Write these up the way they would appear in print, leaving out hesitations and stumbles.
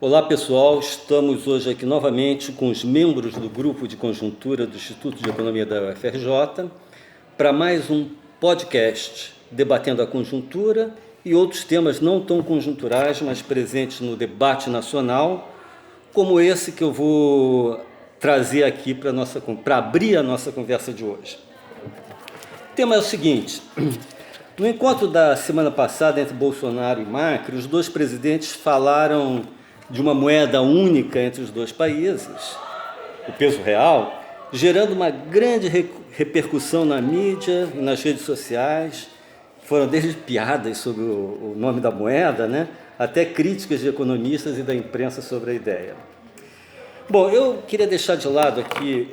Olá pessoal, estamos hoje aqui novamente com os membros do grupo de conjuntura do Instituto de Economia da UFRJ para mais um podcast debatendo a conjuntura e outros temas não tão conjunturais, mas presentes no debate nacional, como esse que eu vou trazer aqui para abrir a nossa conversa de hoje. O tema é o seguinte: no encontro da semana passada entre Bolsonaro e Macri, os dois presidentes falaram de uma moeda única entre os dois países, o peso real, gerando uma grande repercussão na mídia e nas redes sociais. Foram desde piadas sobre o nome da moeda, né, até críticas de economistas e da imprensa sobre a ideia. Bom, eu queria deixar de lado aqui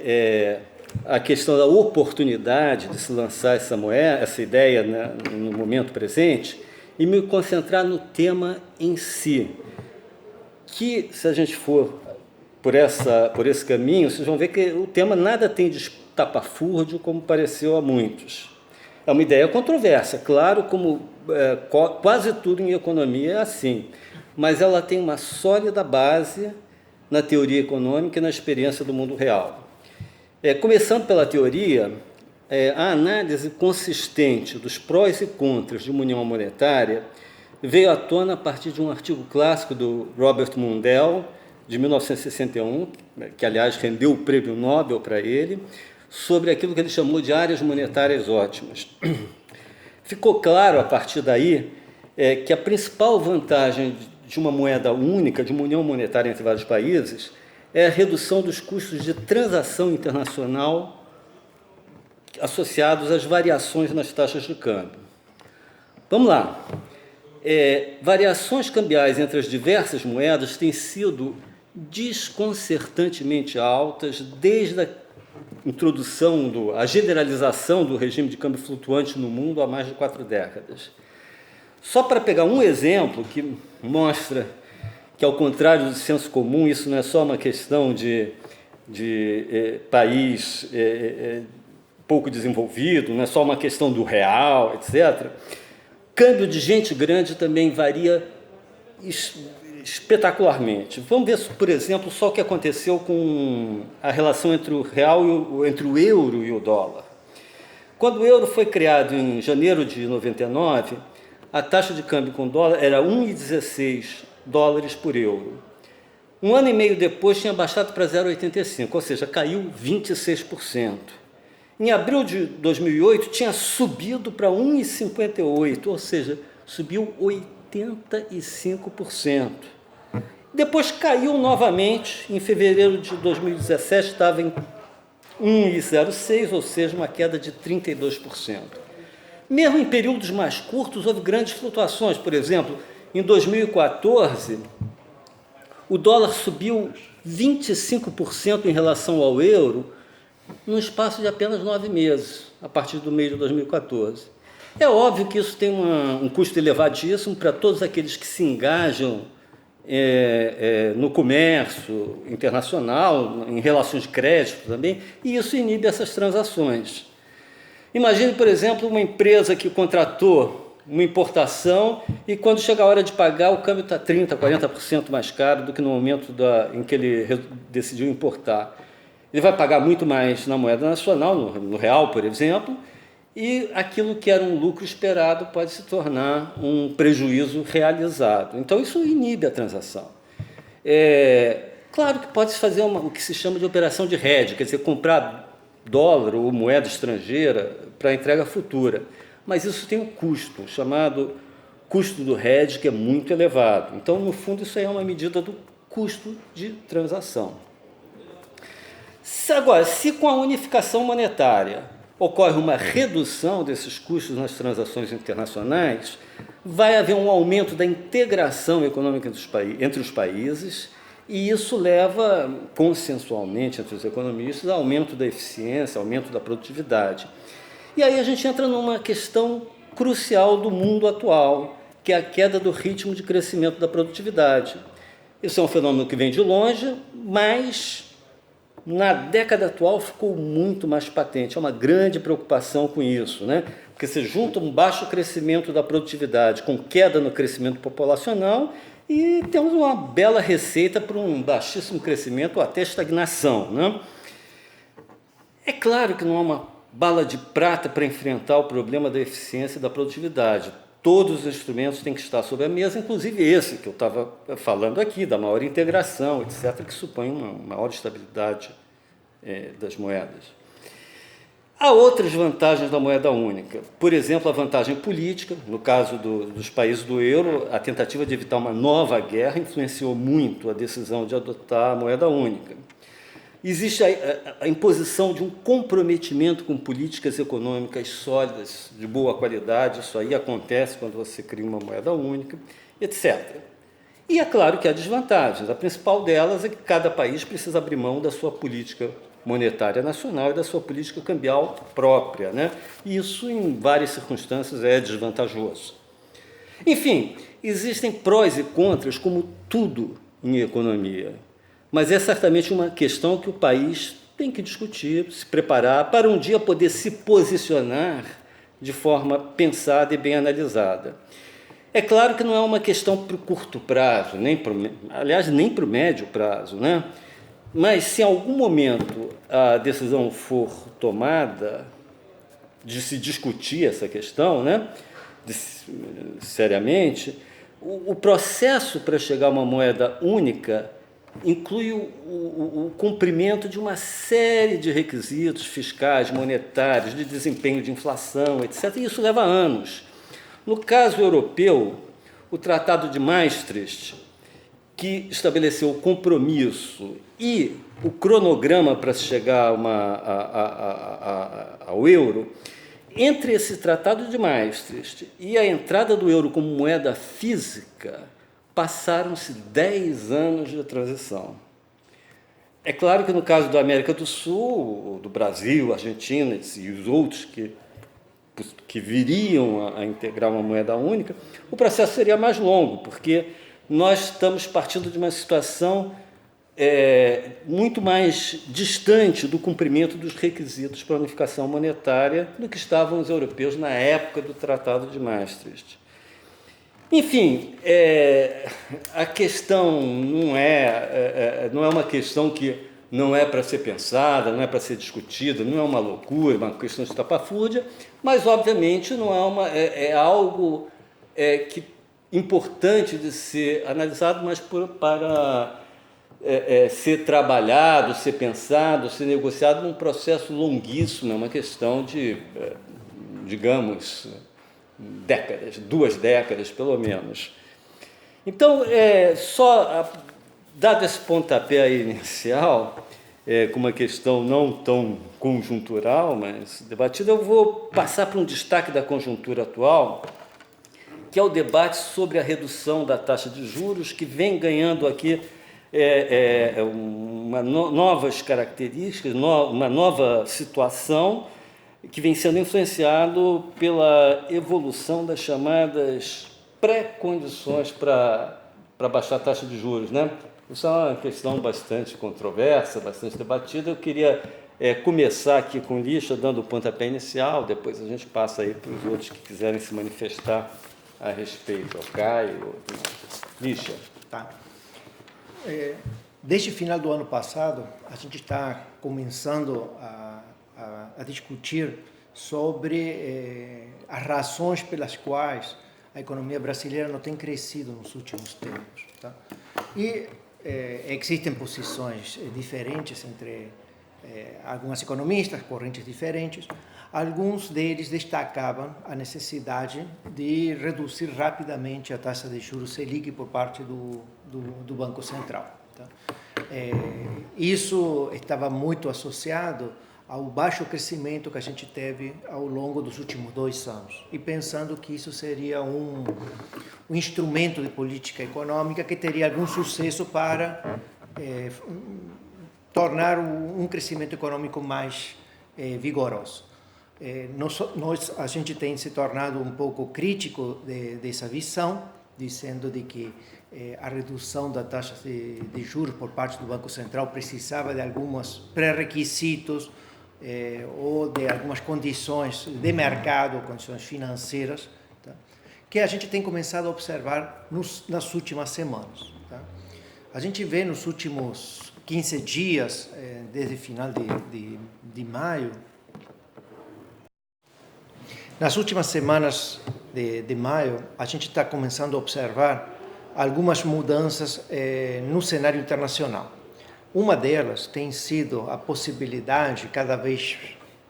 a questão da oportunidade de se lançar essa moeda, essa ideia, né, no momento presente, e me concentrar no tema em si, que, se a gente for por esse caminho, vocês vão ver que o tema nada tem de estapafúrdio, como pareceu a muitos. É uma ideia controversa, claro, como quase tudo em economia é assim, mas ela tem uma sólida base na teoria econômica e na experiência do mundo real. Começando pela teoria, a análise consistente dos prós e contras de uma união monetária veio à tona a partir de um artigo clássico do Robert Mundell, de 1961, que, aliás, rendeu o prêmio Nobel para ele, sobre aquilo que ele chamou de áreas monetárias ótimas. Ficou claro, a partir daí, que a principal vantagem de uma moeda única, de uma união monetária entre vários países, é a redução dos custos de transação internacional associados às variações nas taxas de câmbio. Vamos lá. Variações cambiais entre as diversas moedas têm sido desconcertantemente altas desde a introdução, a generalização do regime de câmbio flutuante no mundo há mais de 4 décadas. Só para pegar um exemplo que mostra que, ao contrário do senso comum, isso não é só uma questão de país pouco desenvolvido, não é só uma questão do real, etc. Câmbio de gente grande também varia espetacularmente. Vamos ver, por exemplo, só o que aconteceu com a relação entre o real entre o euro e o dólar. Quando o euro foi criado em janeiro de 99, a taxa de câmbio com dólar era 1,16 dólares por euro. Um ano e meio depois tinha baixado para 0,85, ou seja, caiu 26%. Em abril de 2008, tinha subido para 1,58, ou seja, subiu 85%. Depois caiu novamente, em fevereiro de 2017 estava em 1,06, ou seja, uma queda de 32%. Mesmo em períodos mais curtos, houve grandes flutuações. Por exemplo, em 2014, o dólar subiu 25% em relação ao euro, num espaço de apenas 9 meses, a partir do mês de 2014. É óbvio que isso tem um custo elevadíssimo para todos aqueles que se engajam no comércio internacional, em relações de crédito também, e isso inibe essas transações. Imagine, por exemplo, uma empresa que contratou uma importação e, quando chega a hora de pagar, o câmbio está 30%, 40% mais caro do que no momento em que ele decidiu importar. Ele vai pagar muito mais na moeda nacional, no real, por exemplo, e aquilo que era um lucro esperado pode se tornar um prejuízo realizado. Então, isso inibe a transação. Claro que pode-se fazer o que se chama de operação de hedge, quer dizer, comprar dólar ou moeda estrangeira para entrega futura, mas isso tem um custo, chamado custo do hedge, que é muito elevado. Então, no fundo, isso aí é uma medida do custo de transação. Agora, se com a unificação monetária ocorre uma redução desses custos nas transações internacionais, vai haver um aumento da integração econômica entre os países, e isso leva, consensualmente entre os economistas, a aumento da eficiência, aumento da produtividade. E aí a gente entra numa questão crucial do mundo atual, que é a queda do ritmo de crescimento da produtividade. Isso é um fenômeno que vem de longe, mas na década atual ficou muito mais patente. É uma grande preocupação com isso, né? Porque você junta um baixo crescimento da produtividade com queda no crescimento populacional e temos uma bela receita para um baixíssimo crescimento ou até estagnação, né? É claro que não há uma bala de prata para enfrentar o problema da eficiência e da produtividade. Todos os instrumentos têm que estar sobre a mesa, inclusive esse que eu estava falando aqui, da maior integração, etc., que supõe uma maior estabilidade das moedas. Há outras vantagens da moeda única. Por exemplo, a vantagem política. No caso dos países do euro, a tentativa de evitar uma nova guerra influenciou muito a decisão de adotar a moeda única. Existe a imposição de um comprometimento com políticas econômicas sólidas, de boa qualidade. Isso aí acontece quando você cria uma moeda única, etc. E é claro que há desvantagens. A principal delas é que cada país precisa abrir mão da sua política monetária nacional e da sua política cambial própria, né? E isso, em várias circunstâncias, é desvantajoso. Enfim, existem prós e contras, como tudo em economia, mas é certamente uma questão que o país tem que discutir, se preparar para um dia poder se posicionar de forma pensada e bem analisada. É claro que não é uma questão para o curto prazo, nem para o médio prazo, né? Mas se em algum momento a decisão for tomada de se discutir essa questão, né, seriamente, o processo para chegar a uma moeda única inclui o cumprimento de uma série de requisitos fiscais, monetários, de desempenho de inflação, etc. E isso leva anos. No caso europeu, o Tratado de Maastricht, que estabeleceu o compromisso e o cronograma para se chegar ao euro, entre esse Tratado de Maastricht e a entrada do euro como moeda física, passaram-se 10 anos de transição. É claro que no caso da América do Sul, do Brasil, Argentina e os outros que viriam a integrar uma moeda única, o processo seria mais longo, porque nós estamos partindo de uma situação muito mais distante do cumprimento dos requisitos para a unificação monetária do que estavam os europeus na época do Tratado de Maastricht. Enfim, a questão não é uma questão que não é para ser pensada, não é para ser discutida, não é uma loucura, uma questão de estapafúrdia, mas, obviamente, não é algo importante de ser analisado, mas para ser trabalhado, ser pensado, ser negociado num processo longuíssimo, é uma questão de, digamos, décadas, 2 décadas, pelo menos. Então, dado esse pontapé inicial, com uma questão não tão conjuntural, mas debatida, eu vou passar para um destaque da conjuntura atual, que é o debate sobre a redução da taxa de juros, que vem ganhando aqui novas características, uma nova situação, que vem sendo influenciado pela evolução das chamadas pré-condições para baixar a taxa de juros, né? Isso é uma questão bastante controversa, bastante debatida. Eu queria começar aqui com o Lixa, dando o pontapé inicial, depois a gente passa aí para os outros que quiserem se manifestar a respeito, ao Caio. Lixa. Tá. Desde o final do ano passado, a gente está começando a discutir sobre as razões pelas quais a economia brasileira não tem crescido nos últimos tempos. Tá? E existem posições diferentes entre alguns economistas, correntes diferentes. Alguns deles destacavam a necessidade de reduzir rapidamente a taxa de juros Selic por parte do Banco Central. Tá? Isso estava muito associado ao baixo crescimento que a gente teve ao longo dos últimos 2 anos, e pensando que isso seria um instrumento de política econômica que teria algum sucesso para tornar um crescimento econômico mais vigoroso. A gente tem se tornado um pouco crítico dessa visão, dizendo de que a redução da taxa de juros por parte do Banco Central precisava de alguns pré-requisitos ou de algumas condições de mercado, condições financeiras, tá? que a gente tem começado a observar nas últimas semanas. Tá? A gente vê nos últimos 15 dias, desde final de maio, nas últimas semanas de maio, a gente está começando a observar algumas mudanças no cenário internacional. Uma delas tem sido a possibilidade cada vez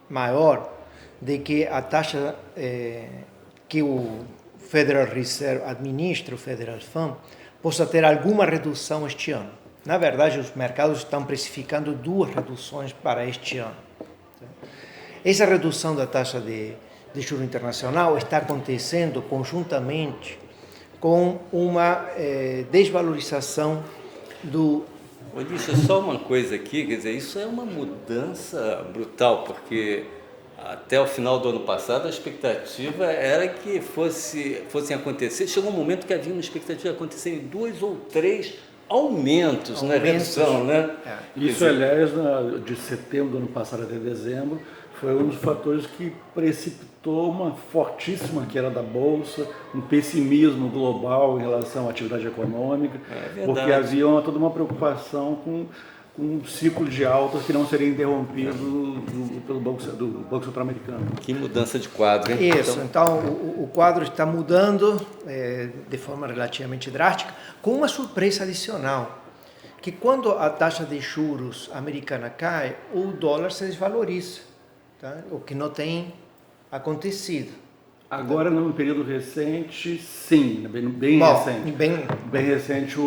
maior de que a taxa que o Federal Reserve administra, o Federal Fund, possa ter alguma redução este ano. Na verdade, os mercados estão precificando 2 reduções para este ano. Essa redução da taxa de juros internacional está acontecendo conjuntamente com uma desvalorização do... Lixa, só uma coisa aqui, quer dizer, isso é uma mudança brutal, porque até o final do ano passado a expectativa era que fossem acontecer, chegou um momento que havia uma expectativa de acontecer 2 ou 3 aumentos na redução, né? Isso, aliás, de setembro do ano passado até dezembro, foi um dos fatores que precipitou uma fortíssima queda da Bolsa, um pessimismo global em relação à atividade econômica, porque havia toda uma preocupação com um ciclo de altas que não seria interrompido pelo Banco Central-Americano. Que mudança de quadro, hein? Isso, então o quadro está mudando de forma relativamente drástica, com uma surpresa adicional, que quando a taxa de juros americana cai, o dólar se desvaloriza. Tá? O que não tem acontecido. Agora, no período recente, sim, bem recente. Bem recente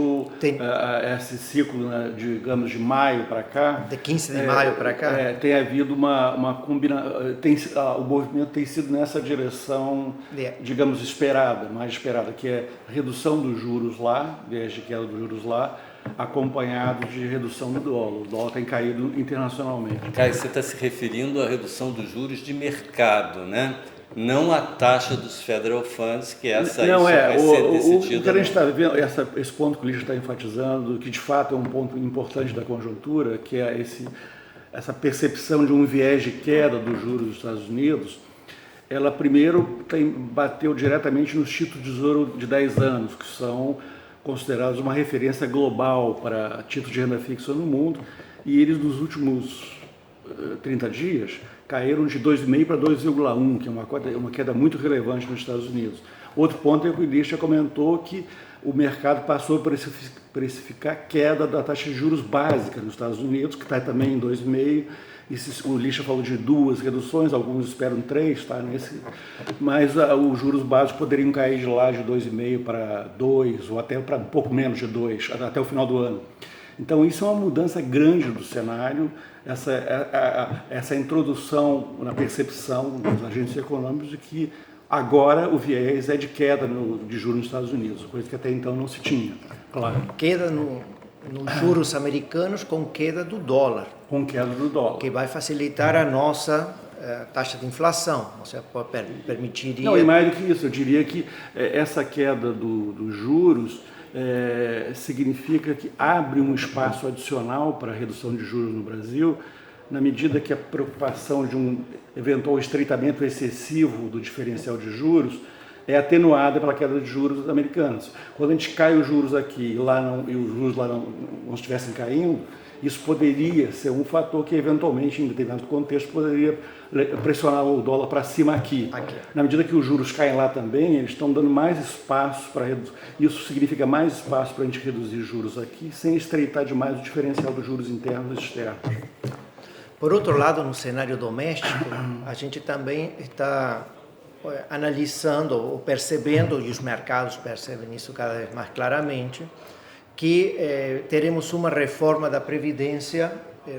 esse ciclo, né, digamos, de maio para cá. De 15 de maio para cá? Tem havido uma combinação, o movimento tem sido nessa direção, digamos, mais esperada, que é redução dos juros lá, viés de queda dos juros lá, acompanhado de redução do dólar. O dólar tem caído internacionalmente. Caio, você está se referindo à redução dos juros de mercado, né? Não a taxa dos Federal Funds, que essa não vai ser decidida. O que a gente está vendo, esse ponto que o Lixa está enfatizando, que de fato é um ponto importante da conjuntura, que é essa percepção de um viés de queda dos juros dos Estados Unidos, ela primeiro bateu diretamente nos títulos de tesouro de 10 anos, que são considerados uma referência global para títulos de renda fixa no mundo, e eles nos últimos 30 dias caíram de 2,5 para 2,1, que é uma queda muito relevante nos Estados Unidos. Outro ponto é que o Lixa comentou que o mercado passou a precificar a queda da taxa de juros básica nos Estados Unidos, que está também em 2,5. O Lixa falou de 2 reduções, alguns esperam 3, tá? Mas os juros básicos poderiam cair de lá de 2,5 para 2, ou até para um pouco menos de 2, até o final do ano. Então, isso é uma mudança grande do cenário, essa introdução na percepção dos agentes econômicos de que agora o viés é de queda de juros nos Estados Unidos, coisa que até então não se tinha. Claro. Queda nos juros americanos com queda do dólar. Com queda do dólar. Que vai facilitar a nossa taxa de inflação. Você permitiria... Não, e mais do que isso, eu diria que essa queda dos juros significa que abre um espaço adicional para a redução de juros no Brasil, na medida que a preocupação de um eventual estreitamento excessivo do diferencial de juros é atenuada pela queda de juros americanos. Quando a gente cai os juros aqui e os juros lá não estivessem caindo, isso poderia ser um fator que, eventualmente, em determinado contexto, poderia pressionar o dólar para cima aqui. Na medida que os juros caem lá também, eles estão dando mais espaço para reduzir. Isso significa mais espaço para a gente reduzir juros aqui, sem estreitar demais o diferencial dos juros internos e externos. Por outro lado, no cenário doméstico, a gente também está analisando ou percebendo, e os mercados percebem isso cada vez mais claramente, que teremos uma reforma da Previdência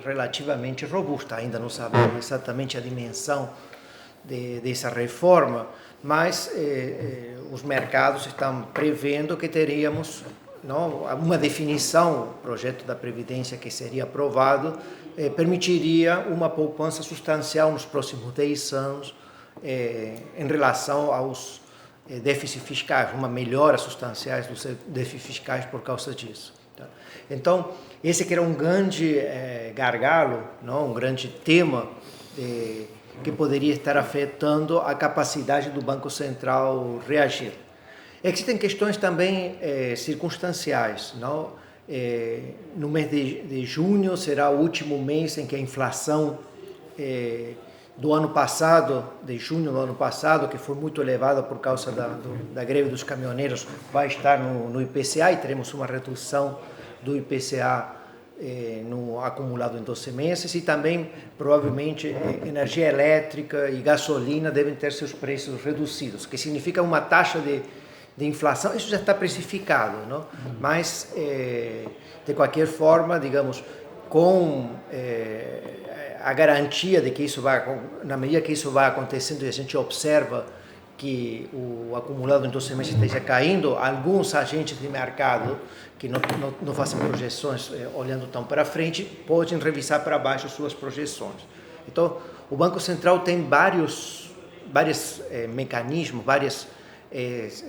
relativamente robusta. Ainda não sabemos exatamente a dimensão dessa reforma, mas os mercados estão prevendo que teríamos uma definição, o projeto da Previdência que seria aprovado, permitiria uma poupança substancial nos próximos 10 anos em relação aos déficits fiscais, uma melhora substancial dos déficits fiscais por causa disso. Tá? Então, esse que era um grande gargalo, um grande tema que poderia estar afetando a capacidade do Banco Central reagir. Existem questões também circunstanciais, não? No mês de junho será o último mês em que a inflação do ano passado, de junho do ano passado, que foi muito elevada por causa da greve dos caminhoneiros, vai estar no IPCA e teremos uma redução do IPCA no acumulado em 12 meses, e também provavelmente energia elétrica e gasolina devem ter seus preços reduzidos, que significa uma taxa de inflação. Isso já está precificado, não? Mas de qualquer forma, digamos, com a garantia de que isso vai, na medida que isso vai acontecendo e a gente observa que o acumulado em 12 meses esteja caindo, alguns agentes de mercado que não fazem projeções olhando tão para frente, podem revisar para baixo suas projeções. Então, o Banco Central tem vários mecanismos, várias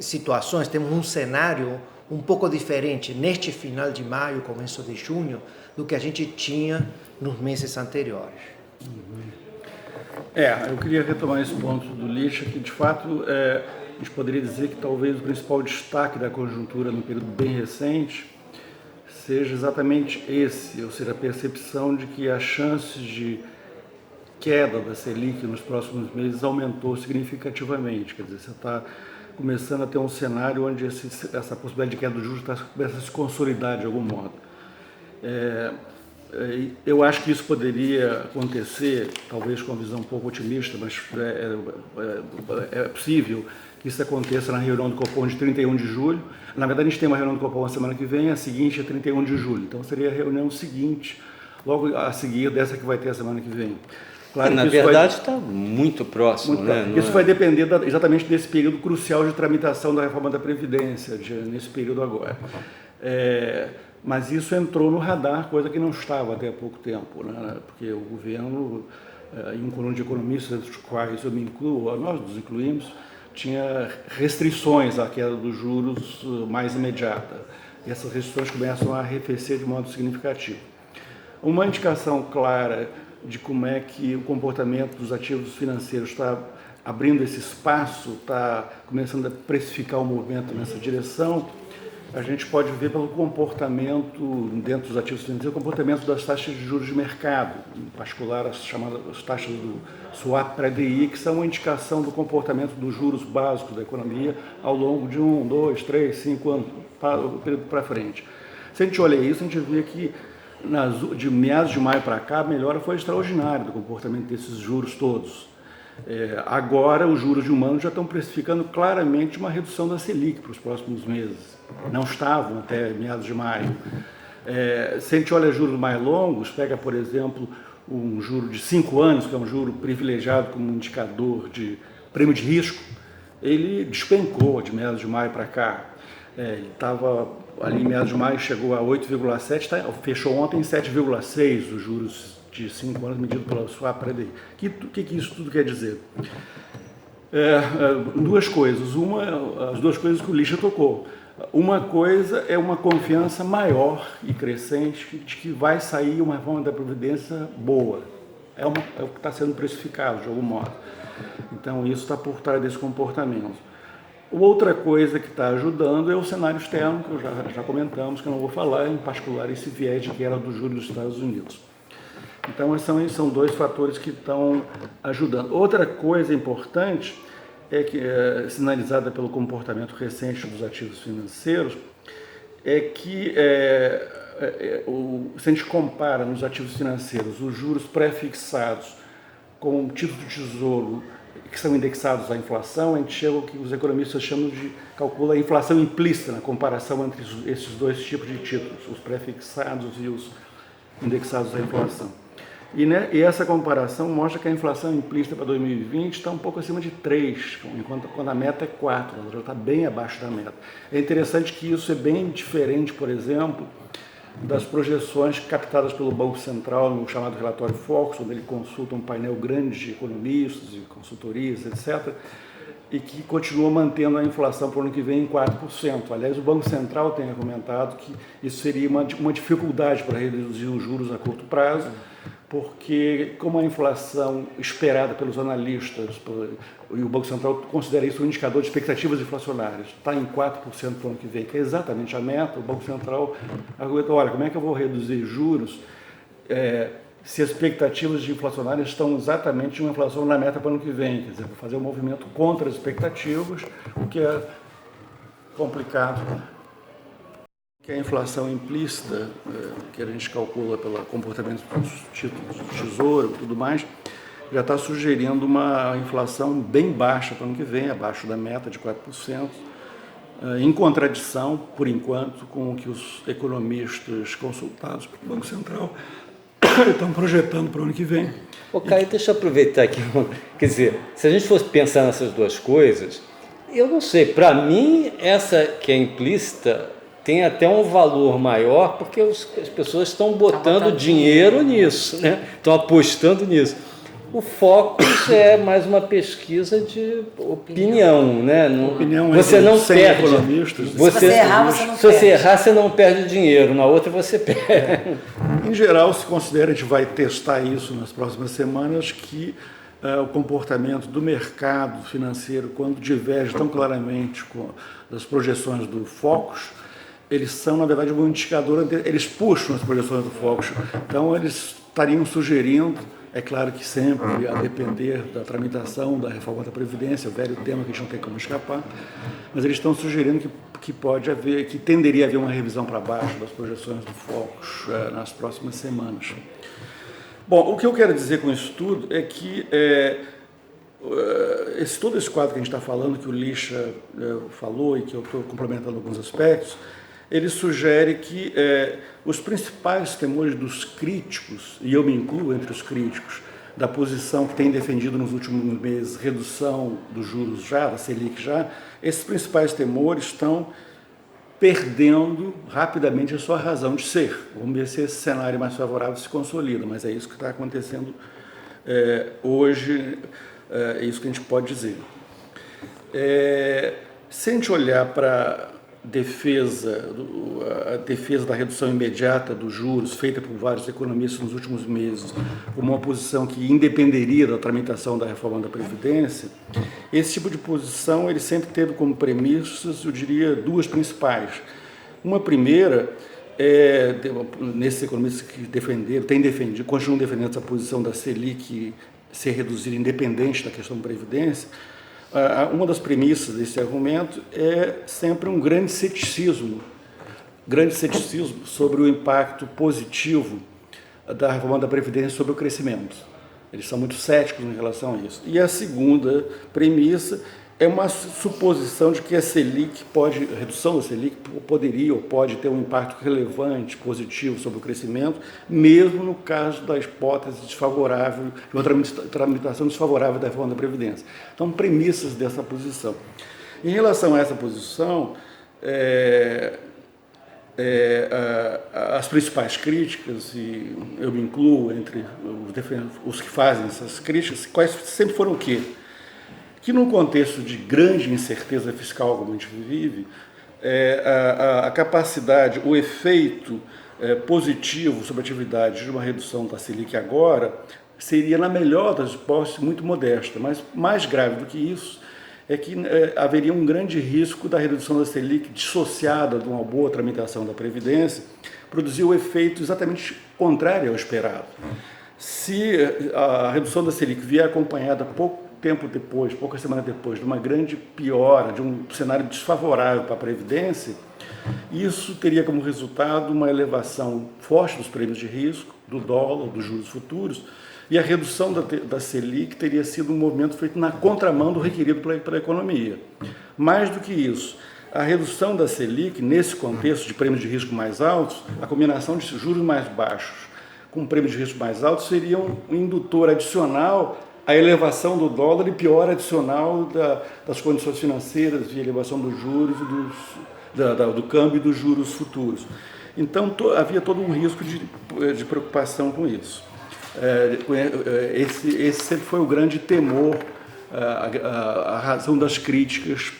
situações. Temos um cenário um pouco diferente neste final de maio, começo de junho, do que a gente tinha nos meses anteriores. Eu queria retomar esse ponto do Licha, que de fato a gente poderia dizer que talvez o principal destaque da conjuntura no período bem recente seja exatamente esse, ou seja, a percepção de que as chances de queda da Selic nos próximos meses aumentou significativamente. Quer dizer, você está começando a ter um cenário onde essa possibilidade de queda dos juros começa a se consolidar de algum modo. Eu acho que isso poderia acontecer, talvez com uma visão um pouco otimista, mas é possível que isso aconteça na reunião do Copom de 31 de julho. Na verdade, a gente tem uma reunião do Copom na semana que vem, a seguinte é 31 de julho. Então, seria a reunião seguinte, logo a seguir dessa que vai ter a semana que vem. Claro, na verdade, está muito próximo. Isso vai depender exatamente desse período crucial de tramitação da reforma da Previdência, nesse período agora. Mas isso entrou no radar, coisa que não estava até há pouco tempo, né? Porque o governo, em um conjunto de economistas, entre os quais eu me incluo, nós nos incluímos, tinha restrições à queda dos juros mais imediata. E essas restrições começam a arrefecer de modo significativo. Uma indicação clara de como é que o comportamento dos ativos financeiros está abrindo esse espaço, está começando a precificar o movimento nessa direção, a gente pode ver pelo comportamento dentro dos ativos financeiros, o comportamento das taxas de juros de mercado, em particular as taxas do swap pré-DI, que são uma indicação do comportamento dos juros básicos da economia ao longo de 1, 2, 3, 5 anos, o período para frente. Se a gente olha isso, a gente vê que de meados de maio para cá, a melhora foi extraordinária do comportamento desses juros todos. Agora, os juros de um ano já estão precificando claramente uma redução da Selic para os próximos meses. Não estavam até meados de maio. Se a gente olha juros mais longos, pega, por exemplo, um juro de 5 anos, que é um juro privilegiado como indicador de prêmio de risco, ele despencou de meados de maio para cá. Ele estava ali em meados de maio, chegou a 8,7, fechou ontem em 7,6 os juros de 5 anos medido pela swap pré-DI. O que isso tudo quer dizer? Duas coisas. As duas coisas que o Licha tocou. Uma coisa é uma confiança maior e crescente de que vai sair uma reforma da Previdência boa. É o que está sendo precificado, de algum modo. Então, isso está por trás desse comportamento. Outra coisa que está ajudando é o cenário externo, que já comentamos, que eu não vou falar, em particular esse viés de queda dos juros dos Estados Unidos. Então, esses são dois fatores que estão ajudando. Outra coisa importante sinalizada pelo comportamento recente dos ativos financeiros, é que se a gente compara nos ativos financeiros os juros pré-fixados com títulos de tesouro que são indexados à inflação, a gente chega ao que os economistas chamam de calcula a inflação implícita na comparação entre esses dois tipos de títulos, os pré-fixados e os indexados à inflação. E essa comparação mostra que a inflação implícita para 2020 está um pouco acima de 3, enquanto quando a meta é 4, ela já está bem abaixo da meta. É interessante que isso é bem diferente, por exemplo, das projeções captadas pelo Banco Central no chamado relatório Focus, onde ele consulta um painel grande de economistas e consultorias, etc., e que continua mantendo a inflação para o ano que vem em 4%. Aliás, o Banco Central tem argumentado que isso seria uma dificuldade para reduzir os juros a curto prazo, porque como a inflação esperada pelos analistas, e o Banco Central considera isso um indicador de expectativas inflacionárias, está em 4% para o ano que vem, que é exatamente a meta, o Banco Central argumenta, olha, como é que eu vou reduzir juros se as expectativas de inflacionárias estão exatamente de uma inflação na meta para o ano que vem, quer dizer, vou fazer um movimento contra as expectativas, o que é complicado. Que a inflação implícita, que a gente calcula pelo comportamento dos títulos do Tesouro e tudo mais, já está sugerindo uma inflação bem baixa para o ano que vem, abaixo da meta de 4%, em contradição, por enquanto, com o que os economistas consultados pelo Banco Central estão projetando para o ano que vem. Ô, Caio, deixa eu aproveitar aqui. Quer dizer, se a gente fosse pensar nessas duas coisas, eu não sei, para mim, essa que é implícita tem até um valor maior, porque as pessoas estão botando dinheiro nisso, né? Estão apostando nisso. O Focus é mais uma pesquisa de opinião, né? Opinião você não perde. Economistas. Se você errar, você não perde. Se você errar, você não perde dinheiro. Na outra, você perde. Em geral, se considera, a gente vai testar isso nas próximas semanas, que o comportamento do mercado financeiro, quando diverge tão claramente das projeções do Focus, eles são, na verdade, um indicador, eles puxam as projeções do Focus. Então, eles estariam sugerindo, é claro que sempre a depender da tramitação da reforma da Previdência, o velho tema que a gente não tem como escapar, mas eles estão sugerindo que pode haver, que tenderia a haver uma revisão para baixo das projeções do Focus nas próximas semanas. Bom, o que eu quero dizer com isso tudo é que todo esse quadro que a gente está falando, que o Licha falou e que eu estou complementando alguns aspectos, ele sugere que os principais temores dos críticos, e eu me incluo entre os críticos, da posição que tem defendido nos últimos meses, redução dos juros já, da Selic já, esses principais temores estão perdendo rapidamente a sua razão de ser. Vamos ver se esse cenário mais favorável se consolida, mas é isso que está acontecendo hoje, é isso que a gente pode dizer. Se a gente olhar para a defesa da redução imediata dos juros, feita por vários economistas nos últimos meses, como uma posição que independeria da tramitação da reforma da Previdência, esse tipo de posição ele sempre teve como premissas, eu diria, duas principais. Uma primeira nesses economistas que continuam defendendo essa posição da Selic ser reduzida independente da questão da Previdência. Uma das premissas desse argumento é sempre um grande ceticismo sobre o impacto positivo da reforma da Previdência sobre o crescimento. Eles são muito céticos em relação a isso. E a segunda premissa é uma suposição de que a redução da Selic poderia ou pode ter um impacto relevante, positivo sobre o crescimento, mesmo no caso da hipótese desfavorável, de uma tramitação desfavorável da reforma da Previdência. Então, premissas dessa posição. Em relação a essa posição, as principais críticas, e eu me incluo entre os que fazem essas críticas, quais sempre foram o quê? Que num contexto de grande incerteza fiscal como a gente vive, a capacidade, o efeito positivo sobre a atividade de uma redução da Selic agora seria, na melhor das hipóteses, muito modesta, mas mais grave do que isso é que haveria um grande risco da redução da Selic dissociada de uma boa tramitação da Previdência produzir o efeito exatamente contrário ao esperado. Se a redução da Selic vier acompanhada poucas semanas depois, de uma grande piora, de um cenário desfavorável para a Previdência, isso teria como resultado uma elevação forte dos prêmios de risco, do dólar, dos juros futuros, e a redução da Selic teria sido um movimento feito na contramão do requerido pela economia. Mais do que isso, a redução da Selic, nesse contexto de prêmios de risco mais altos, a combinação de juros mais baixos com prêmios de risco mais altos seria um indutor adicional à elevação do dólar e pior adicional das condições financeiras de elevação dos juros, do câmbio e dos juros futuros. Então, havia todo um risco de preocupação com isso. Esse sempre foi o grande temor, a razão das críticas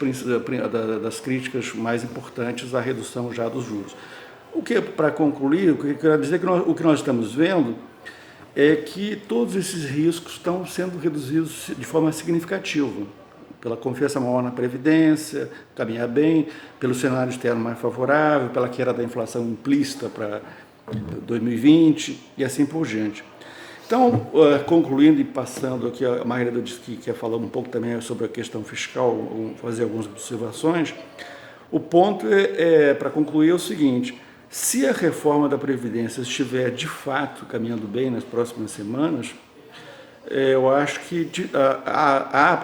mais importantes à redução já dos juros. Para concluir, o que eu quero dizer é que o que nós estamos vendo é que todos esses riscos estão sendo reduzidos de forma significativa, pela confiança maior na Previdência, caminhar bem, pelo cenário externo mais favorável, pela queda da inflação implícita para 2020 e assim por diante. Então, concluindo e passando aqui, a Margarida disse que quer falar um pouco também sobre a questão fiscal, fazer algumas observações. O ponto para concluir, é o seguinte: se a reforma da Previdência estiver de fato caminhando bem nas próximas semanas, eu acho que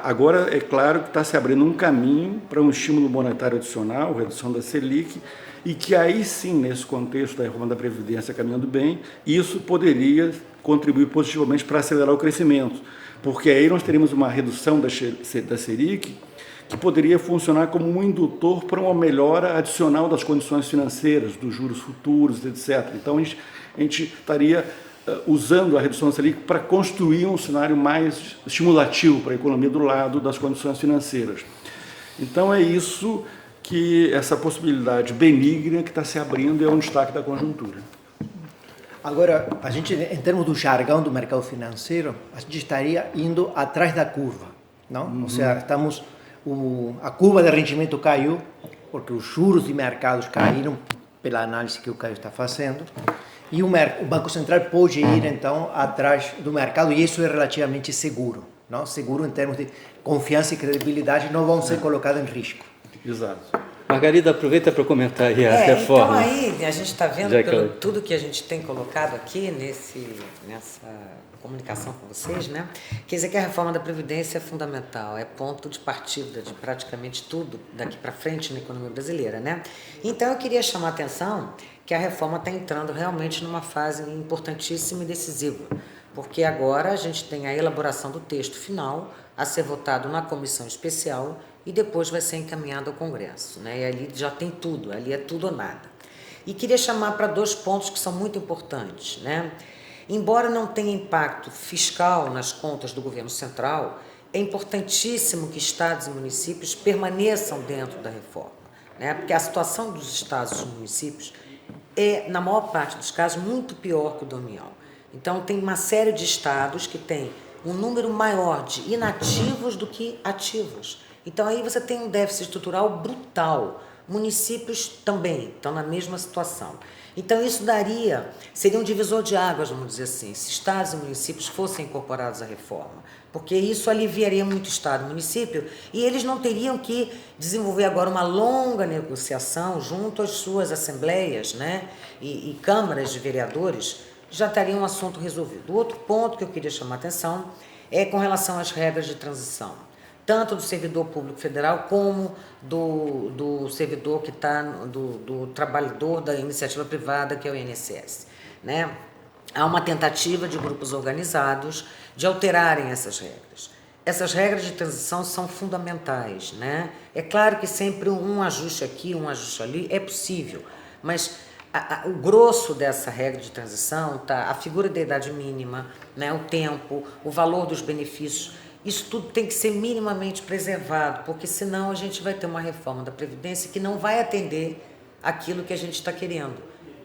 agora é claro que está se abrindo um caminho para um estímulo monetário adicional, redução da Selic, e que aí sim, nesse contexto da reforma da Previdência caminhando bem, isso poderia contribuir positivamente para acelerar o crescimento, porque aí nós teríamos uma redução da Selic que poderia funcionar como um indutor para uma melhora adicional das condições financeiras, dos juros futuros, etc. Então, a gente estaria usando a redução da Selic para construir um cenário mais estimulativo para a economia do lado das condições financeiras. Então, é isso que essa possibilidade benigna que está se abrindo é um destaque da conjuntura. Agora, a gente, em termos do jargão do mercado financeiro, a gente estaria indo atrás da curva, não? Ou seja, a curva de rendimento caiu, porque os juros de mercados caíram, pela análise que o Caio está fazendo, e o Banco Central pode ir, então, atrás do mercado, e isso é relativamente seguro, não? Seguro em termos de confiança e credibilidade, não vão ser colocados em risco. Exato. Margarida, aproveita para comentar aí a reforma. Então aí a gente está vendo pelo tudo que a gente tem colocado aqui nessa comunicação com vocês, né? Quer dizer que a reforma da Previdência é fundamental, é ponto de partida de praticamente tudo daqui para frente na economia brasileira, né? Então eu queria chamar a atenção que a reforma está entrando realmente numa fase importantíssima e decisiva, porque agora a gente tem a elaboração do texto final a ser votado na comissão especial e depois vai ser encaminhado ao Congresso, né? E ali já tem tudo, ali é tudo ou nada. E queria chamar para 2 pontos que são muito importantes, né? Embora não tenha impacto fiscal nas contas do governo central, é importantíssimo que estados e municípios permaneçam dentro da reforma, né? Porque a situação dos estados e municípios é, na maior parte dos casos, muito pior que o da União. Então, tem uma série de estados que tem um número maior de inativos do que ativos. Então, aí você tem um déficit estrutural brutal. Municípios também estão na mesma situação. Então, isso seria um divisor de águas, vamos dizer assim, se estados e municípios fossem incorporados à reforma, porque isso aliviaria muito estado e município e eles não teriam que desenvolver agora uma longa negociação junto às suas assembleias, né, e câmaras de vereadores, já estaria um assunto resolvido. O outro ponto que eu queria chamar a atenção é com relação às regras de transição, tanto do servidor público federal como do servidor que está, do trabalhador da iniciativa privada, que é o INSS, né? Há uma tentativa de grupos organizados de alterarem essas regras. Essas regras de transição são fundamentais, né? É claro que sempre um ajuste aqui, um ajuste ali é possível, mas o grosso dessa regra de transição tá a figura da idade mínima, né? O tempo, o valor dos benefícios. Isso tudo tem que ser minimamente preservado, porque senão a gente vai ter uma reforma da Previdência que não vai atender aquilo que a gente está querendo,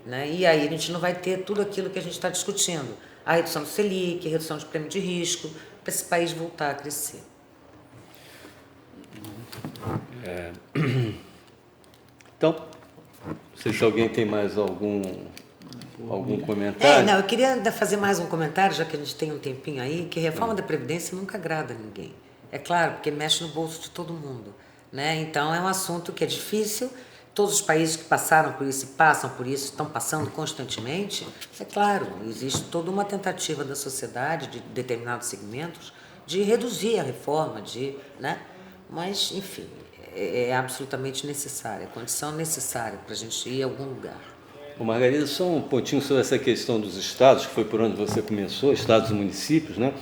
né? E aí a gente não vai ter tudo aquilo que a gente está discutindo. A redução do Selic, a redução de prêmio de risco, para esse país voltar a crescer. Então, não sei se alguém tem mais algum comentário. Eu queria fazer mais um comentário, já que a gente tem um tempinho aí, que a reforma da Previdência nunca agrada a ninguém. É claro, porque mexe no bolso de todo mundo, né? Então, é um assunto que é difícil. Todos os países que passaram por isso e passam por isso, estão passando constantemente. É claro, existe toda uma tentativa da sociedade, de determinados segmentos, de reduzir a reforma, né? Mas, enfim, é absolutamente necessária, é condição necessária para a gente ir a algum lugar. Margarida, só um pontinho sobre essa questão dos estados, que foi por onde você começou, estados e municípios, né?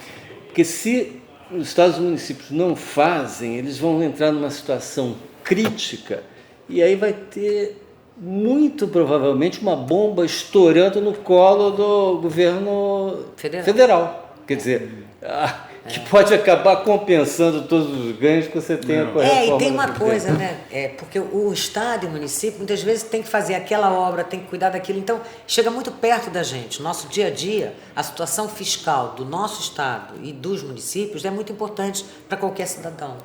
Porque se os estados e municípios não fazem, eles vão entrar numa situação crítica e aí vai ter, muito provavelmente, uma bomba estourando no colo do governo federal. Quer dizer, Que pode acabar compensando todos os ganhos que você tem com a reforma. E tem uma da coisa, né? Porque o Estado e o município, muitas vezes, tem que fazer aquela obra, tem que cuidar daquilo. Então, chega muito perto da gente. Nosso dia a dia, a situação fiscal do nosso Estado e dos municípios é muito importante para qualquer cidadão.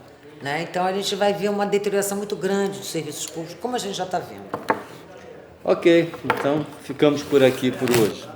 Né? Então, a gente vai ver uma deterioração muito grande dos serviços públicos, como a gente já está vendo. Ok, então ficamos por aqui por hoje.